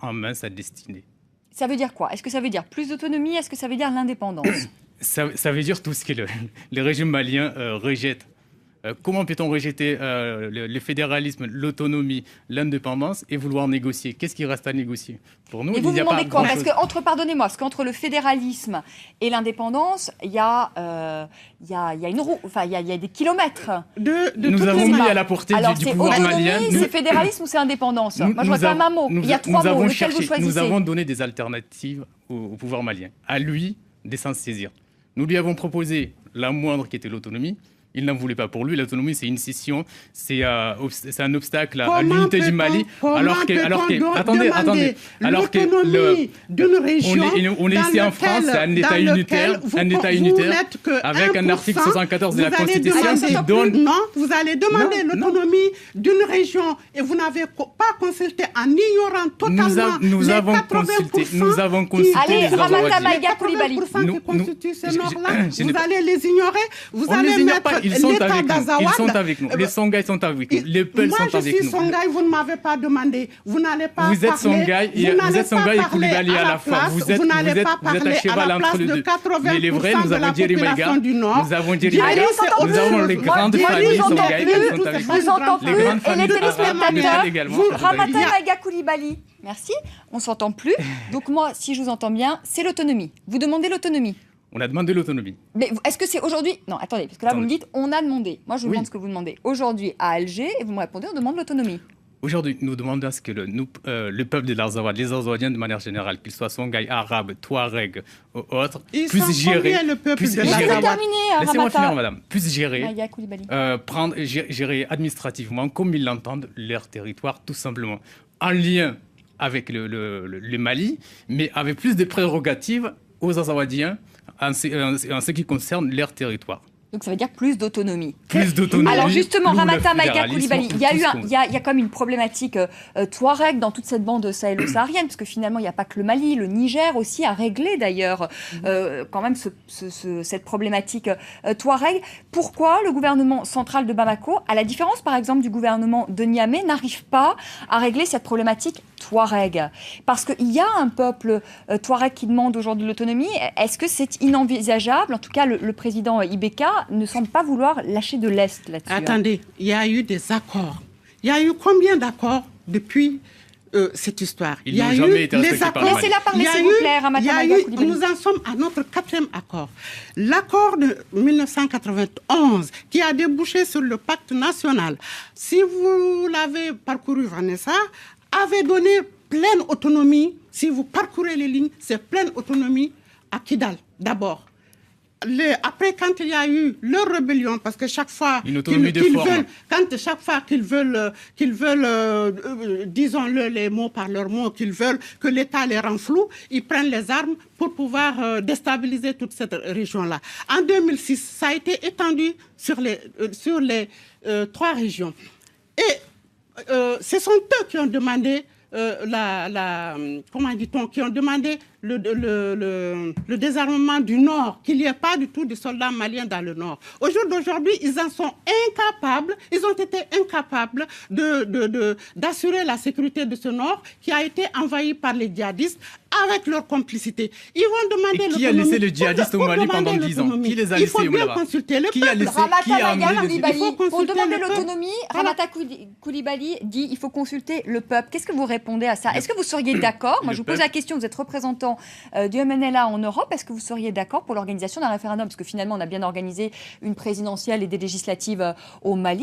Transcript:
en main sa destinée. Ça veut dire quoi? Est-ce que ça veut dire plus d'autonomie? Est-ce que ça veut dire l'indépendance? Ça veut dire tout ce que le régime malien rejette. Comment peut-on rejeter le fédéralisme, l'autonomie, l'indépendance et vouloir négocier? Qu'est-ce qui reste à négocier? Pour nous, et vous demandez quoi? Parce que pardonnez-moi, parce qu'entre le fédéralisme et l'indépendance, il y a une roue, enfin il y a des kilomètres. Nous avons mis à la portée du pouvoir malien. Alors c'est fédéralisme ou c'est indépendance? Moi je vois quand même un mot. Il y a trois mots. Lequel vous choisissez? Nous avons donné des alternatives au pouvoir malien. À lui de s'en saisir. Nous lui avons proposé la moindre qui était l'autonomie. Il n'en voulait pas. Pour lui, l'autonomie, c'est une scission, c'est un obstacle à l'unité du Mali. Attendez. L'autonomie d'une région on est ici en France, c'est un État unitaire, avec un article 74 de la Constitution qui donne... Non, vous allez demander l'autonomie d'une région et vous n'avez pas consulté en ignorant totalement nous avons consulté. Allez, Ramata Maïga Coulibaly. Qui constituent ces normes-là, vous allez les ignorer, vous allez mettre ils sont avec nous. Les Songhai sont avec nous. Les Peuls sont avec nous. Moi, je suis Songhai, vous ne m'avez pas demandé. Vous n'allez pas parler. Vous êtes Songhai et Coulibaly à la fois. Vous êtes à cheval entre les deux. Mais les vrais, nous avons Djeri Maïga. Nous avons les grandes familles Songhai qui sont avec nous. Je vous entends plus. Et les téléspectateurs, Ramata Maïga Coulibaly. Merci. On ne s'entend plus. Donc moi, si je vous entends bien, c'est l'autonomie. Vous demandez l'autonomie. On a demandé l'autonomie. Mais est-ce que c'est aujourd'hui... Non, attendez, parce que là, vous me dites, on a demandé. Moi, je vous demande ce que vous demandez. Aujourd'hui, à Alger, et vous me répondez, on demande l'autonomie. Aujourd'hui, nous demandons à ce que le peuple de l'Azawad, les Azawadiens de manière générale, qu'ils soient Songhai, Arabes, Touaregs ou autres, puissent gérer... Laissez-moi finir, madame. Puissent gérer, gérer administrativement, comme ils l'entendent, leur territoire, tout simplement. En lien avec le Mali, mais avec plus de prérogatives aux Azawadiens, en ce qui concerne leur territoire. Donc ça veut dire plus d'autonomie. Plus d'autonomie. Alors justement, Ramata Maïga Coulibaly, il y a comme une problématique touareg dans toute cette bande sahélo-saharienne, parce que finalement, il n'y a pas que le Mali, le Niger aussi a réglé d'ailleurs quand même cette problématique touareg. Pourquoi le gouvernement central de Bamako, à la différence par exemple du gouvernement de Niamey, n'arrive pas à régler cette problématique touareg? Parce qu'il y a un peuple touareg qui demande aujourd'hui l'autonomie. Est-ce que c'est inenvisageable? En tout cas, le président Ibeka ne semble pas vouloir lâcher de l'Est là-dessus. Attendez, il y a eu des accords. Il y a eu combien d'accords depuis cette histoire? Il n'y a jamais été respecté par le Mali. Laissez-la parler, s'il vous plaît, Ramata Maïga Coulibaly. Nous en sommes à notre 4e accord. L'accord de 1991 qui a débouché sur le pacte national, si vous l'avez parcouru, Vanessa, avait donné pleine autonomie. Si vous parcourez les lignes, c'est pleine autonomie à Kidal, d'abord. Après, quand il y a eu leur rébellion, parce que chaque fois qu'ils veulent, disons-le les mots par leurs mots, qu'ils veulent que l'État les rend flous, ils prennent les armes pour pouvoir déstabiliser toute cette région-là. En 2006, ça a été étendu sur les 3 régions. Et ce sont eux qui ont demandé comment dit-on, qui ont demandé le désarmement du Nord, qu'il n'y ait pas du tout de soldats maliens dans le Nord. Au jour d'aujourd'hui, ils en sont incapables, ils ont été incapables d'assurer la sécurité de ce Nord qui a été envahi par les djihadistes avec leur complicité. Ils vont demander l'autonomie. Qui a laissé les djihadistes au Mali pendant 10 ans? Qui les a laissés? Il faut bien consulter le peuple. Ramata Maïga Coulibaly, pour demander l'autonomie, Ramata Coulibaly dit il faut consulter le peuple. Qu'est-ce que vous répondez à ça? Est-ce que vous seriez d'accord? Moi, je vous pose la question, vous êtes représentant du MNLA en Europe. Est-ce que vous seriez d'accord pour l'organisation d'un référendum? Parce que finalement, on a bien organisé une présidentielle et des législatives au Mali.